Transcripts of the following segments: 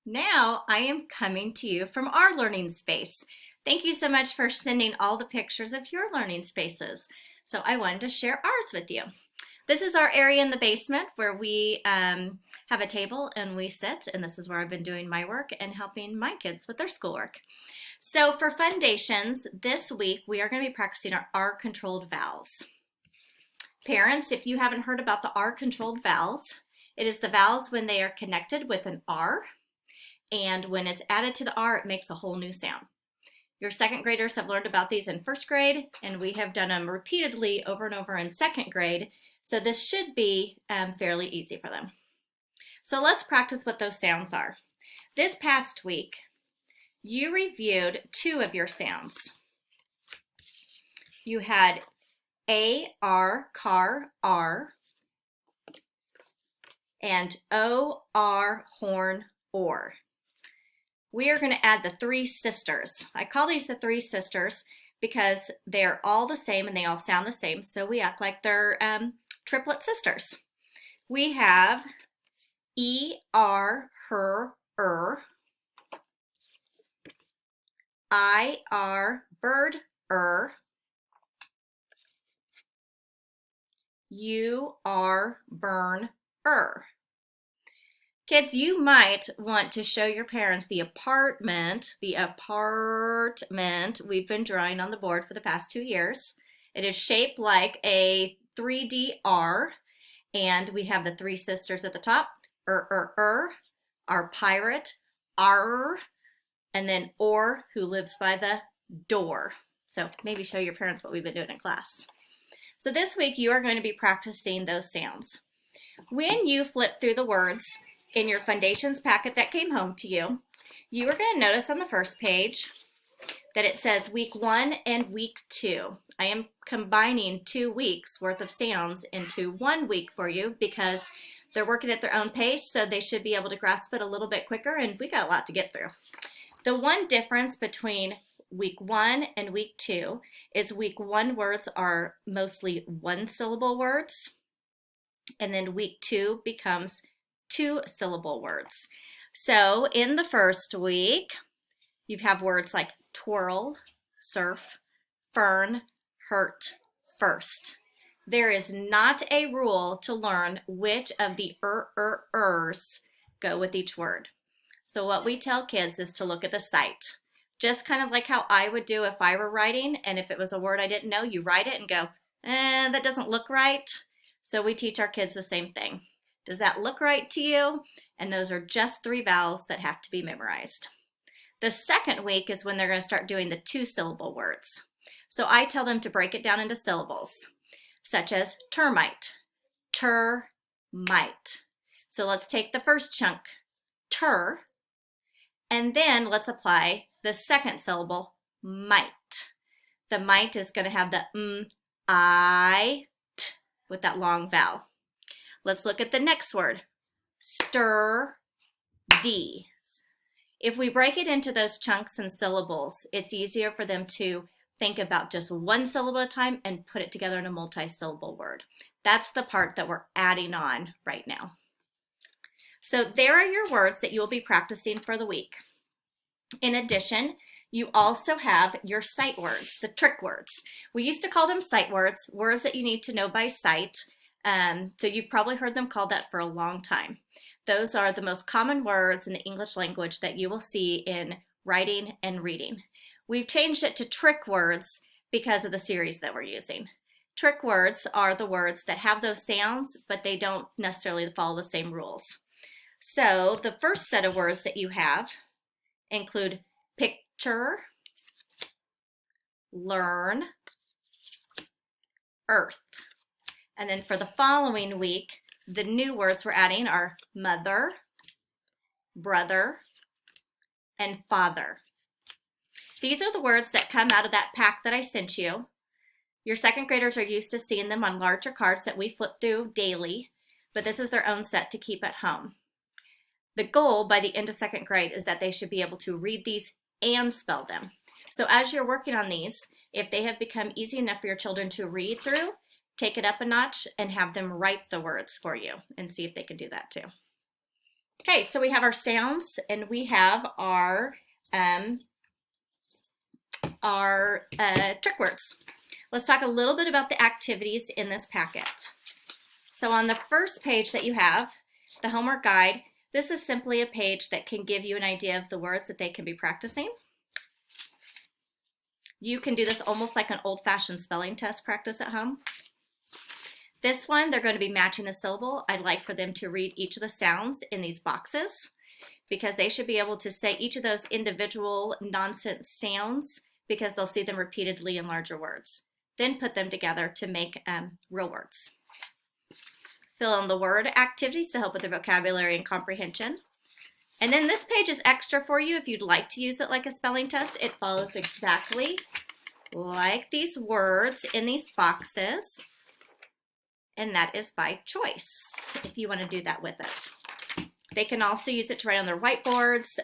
Now I am coming to you from our learning space. Thank you so much for sending all the pictures of your learning spaces. So I wanted to share ours with you. This is our area in the basement where we have a table and we sit, and this is where I've been doing my work and helping my kids with their schoolwork. So for Fundations, this week we are going to be practicing our R-controlled vowels. Parents, if you haven't heard about the R-controlled vowels, it is the vowels when they are connected with an R, and when it's added to the R, it makes a whole new sound. Your second graders have learned about these in first grade, and we have done them repeatedly over and over in second grade, so this should be fairly easy for them. So let's practice what those sounds are. This past week, you reviewed two of your sounds. You had A-R, car, R, and O-R, horn, or. We are going to add the three sisters. I call these the three sisters because they're all the same and they all sound the same, so we act like they're triplet sisters. We have E-R, her, I-R, bird, U-R, burn, Kids, you might want to show your parents the apartment we've been drawing on the board for the past 2 years. It is shaped like a 3D R, and we have the three sisters at the top, our pirate, and then or, who lives by the door. So maybe show your parents what we've been doing in class. So this week you are going to be practicing those sounds. When you flip through the words in your Fundations packet that came home to you, you are going to notice on the first page that it says week 1 and week 2. I am combining 2 weeks worth of sounds into 1 week for you because they're working at their own pace, so they should be able to grasp it a little bit quicker, and we got a lot to get through. The one difference between week 1 and week 2 is week 1 words are mostly 1-syllable words, and then week 2 becomes 2-syllable words. So in the first week, you have words like twirl, surf, fern, hurt, first. There is not a rule to learn which of the ers go with each word. So what we tell kids is to look at the sight. Just kind of like how I would do if I were writing, and if it was a word I didn't know, you write it and go, that doesn't look right. So we teach our kids the same thing. Does that look right to you? And those are just 3 vowels that have to be memorized. The second week is when they're going to start doing the 2-syllable words. So I tell them to break it down into syllables, such as termite, termite. So let's take the first chunk, ter, and then let's apply the second syllable, mite. The mite is going to have the I, t with that long vowel. Let's look at the next word, stir, D. If we break it into those chunks and syllables, it's easier for them to think about just 1 syllable at a time and put it together in a multi-syllable word. That's the part that we're adding on right now. So there are your words that you will be practicing for the week. In addition, you also have your sight words, the trick words. We used to call them sight words, words that you need to know by sight. So you've probably heard them called that for a long time. Those are the most common words in the English language that you will see in writing and reading. We've changed it to trick words because of the series that we're using. Trick words are the words that have those sounds, but they don't necessarily follow the same rules. So the first set of words that you have include picture, learn, earth. And then for the following week, the new words we're adding are mother, brother, and father. These are the words that come out of that pack that I sent you. Your second graders are used to seeing them on larger cards that we flip through daily, but this is their own set to keep at home. The goal by the end of second grade is that they should be able to read these and spell them. So as you're working on these, if they have become easy enough for your children to read through, take it up a notch and have them write the words for you and see if they can do that too. Okay, so we have our sounds and we have our trick words. Let's talk a little bit about the activities in this packet. So on the first page that you have, the homework guide, this is simply a page that can give you an idea of the words that they can be practicing. You can do this almost like an old-fashioned spelling test practice at home. This one, they're going to be matching the syllable. I'd like for them to read each of the sounds in these boxes because they should be able to say each of those individual nonsense sounds because they'll see them repeatedly in larger words. Then put them together to make real words. Fill in the word activities to help with their vocabulary and comprehension. And then this page is extra for you if you'd like to use it like a spelling test. It follows exactly like these words in these boxes. And that is by choice if you want to do that with it. They can also use it to write on their whiteboards.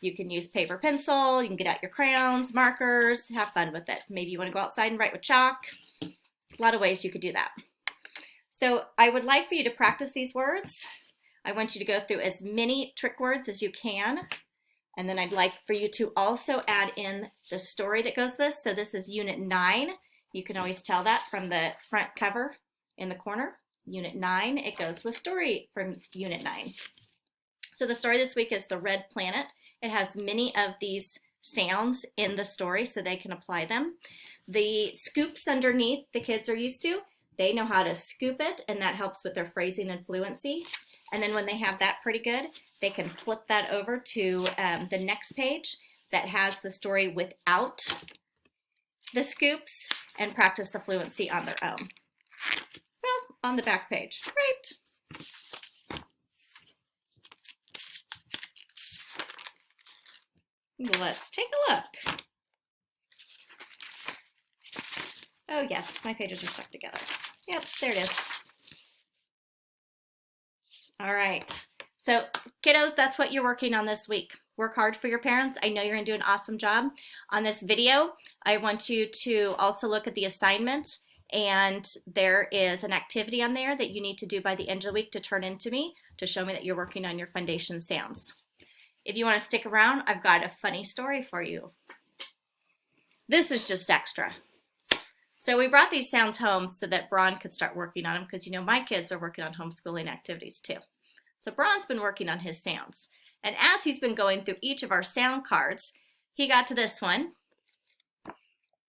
You can use paper, pencil. You can get out your crayons, markers, have fun with it. Maybe you want to go outside and write with chalk. A lot of ways you could do that. So I would like for you to practice these words. I want you to go through as many trick words as you can. And then I'd like for you to also add in the story that goes with this. So this is Unit 9. You can always tell that from the front cover in the corner. Unit 9, it goes with story from Unit 9. So the story this week is The Red Planet. It has many of these sounds in the story so they can apply them. The scoops underneath the kids are used to. They know how to scoop it, and that helps with their phrasing and fluency. And then when they have that pretty good, they can flip that over to the next page that has the story without the scoops and practice the fluency on their own. Well, on the back page, right? Let's take a look. Oh yes, my pages are stuck together. Yep, there it is. All right, so kiddos, that's what you're working on this week. Work hard for your parents. I know you're gonna do an awesome job. On this video, I want you to also look at the assignment, and there is an activity on there that you need to do by the end of the week to turn into me to show me that you're working on your Fundation sounds. If you want to stick around, I've got a funny story for you. This is just extra. So we brought these sounds home so that Braun could start working on them because, you know, my kids are working on homeschooling activities too. So Braun's been working on his sounds. And as he's been going through each of our sound cards, he got to this one,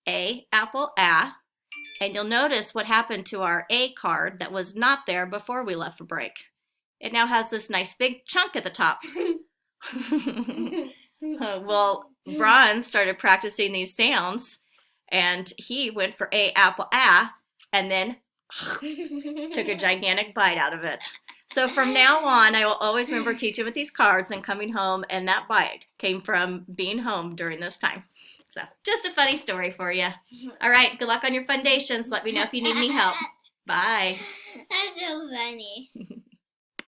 A, apple, A. And you'll notice what happened to our A card that was not there before we left for break. It now has this nice big chunk at the top. Well, Braun started practicing these sounds, and he went for A, apple, A, and then took a gigantic bite out of it. So from now on, I will always remember teaching with these cards and coming home, and that bite came from being home during this time. So just a funny story for you. All right, good luck on your Fundations. Let me know if you need any help. Bye. That's so funny.